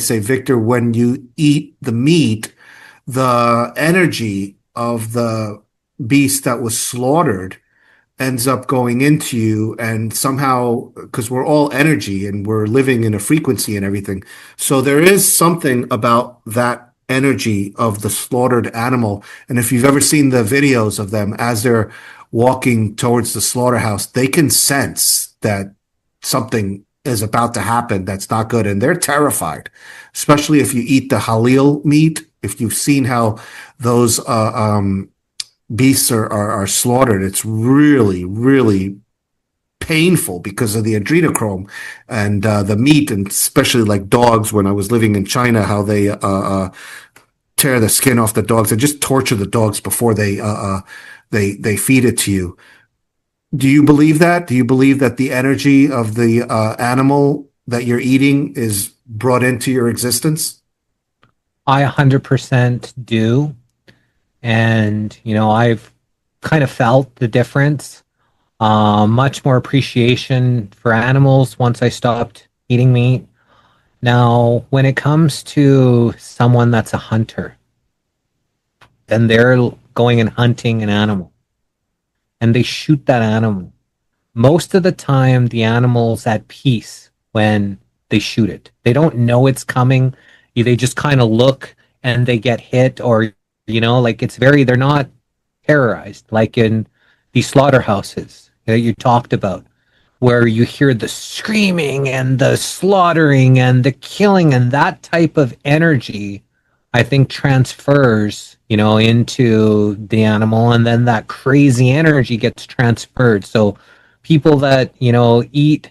say, Victor, when you eat the meat, the energy of the beast that was slaughtered ends up going into you, and somehow, because we're all energy and we're living in a frequency and everything, so there is something about that energy of the slaughtered animal. And if you've ever seen the videos of them as they're walking towards the slaughterhouse, they can sense that something is about to happen that's not good, and they're terrified, especially if you eat the halal meat. If you've seen how those beasts are slaughtered, it's really, really painful because of the adrenochrome and the meat, and especially like dogs. When I was living in China, how they tear the skin off the dogs and just torture the dogs before they feed it to you. Do you believe that? Do you believe that the energy of the animal that you're eating is brought into your existence? I 100% do. And, I've kind of felt the difference. Much more appreciation for animals once I stopped eating meat. Now, when it comes to someone that's a hunter, then they're going and hunting an animal and they shoot that animal. Most of the time, the animal's at peace when they shoot it. They don't know it's coming. They just kind of look and they get hit, or, like they're not terrorized like in these slaughterhouses that you talked about, where you hear the screaming and the slaughtering and the killing, and that type of energy, I think, transfers, into the animal, and then that crazy energy gets transferred. So people that, eat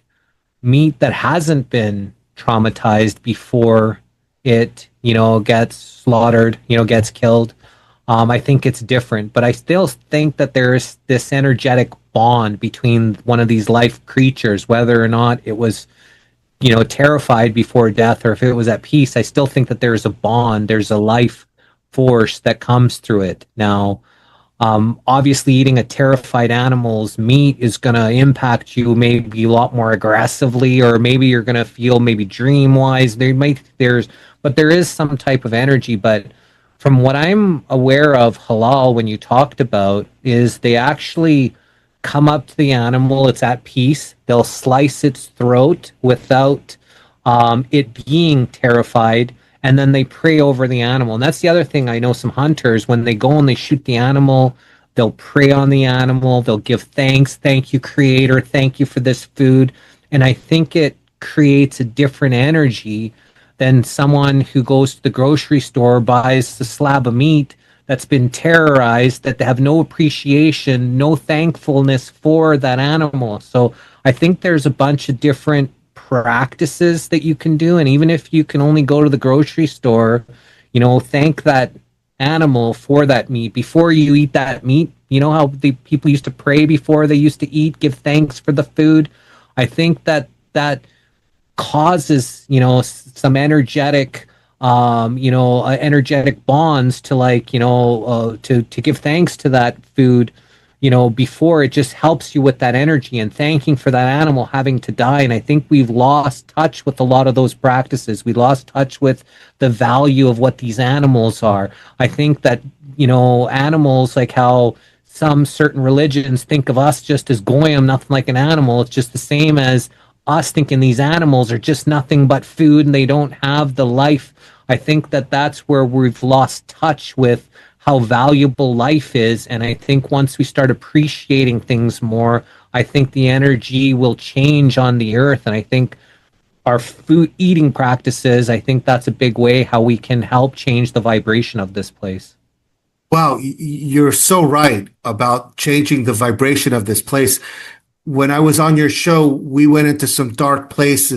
meat that hasn't been traumatized before it, gets slaughtered, gets killed, I think it's different. But I still think that there's this energetic bond between one of these life creatures, whether or not it was, terrified before death or if it was at peace. I still think that there's a bond, there's a life force that comes through it. Now, obviously, eating a terrified animal's meat is going to impact you maybe a lot more aggressively, or maybe you're going to feel maybe dream wise. But there is some type of energy. But from what I'm aware of, halal, when you talked about, is they actually come up to the animal, it's at peace, they'll slice its throat without it being terrified, and then they pray over the animal. And that's the other thing. I know some hunters, when they go and they shoot the animal, they'll pray on the animal, they'll give thanks, thank you, creator, thank you for this food. And I think it creates a different energy than someone who goes to the grocery store, buys a slab of meat that's been terrorized, that they have no appreciation, no thankfulness for that animal. So I think there's a bunch of different practices that you can do. And even if you can only go to the grocery store, thank that animal for that meat before you eat that meat. You know how the people used to pray before they used to eat, give thanks for the food. I think that causes, some energetic energetic bonds to, to give thanks to that food, before. It just helps you with that energy and thanking for that animal having to die. And I think we've lost touch with a lot of those practices. We lost touch with the value of what these animals are. I think that, animals, like how some certain religions think of us just as goyim, nothing like an animal. It's just the same as us thinking these animals are just nothing but food and they don't have the life. I think that that's where we've lost touch with how valuable life is. And I think once we start appreciating things more, I think the energy will change on the earth. And I think our food eating practices, I think that's a big way how we can help change the vibration of this place. Wow, you're so right about changing the vibration of this place. When I was on your show, we went into some dark places.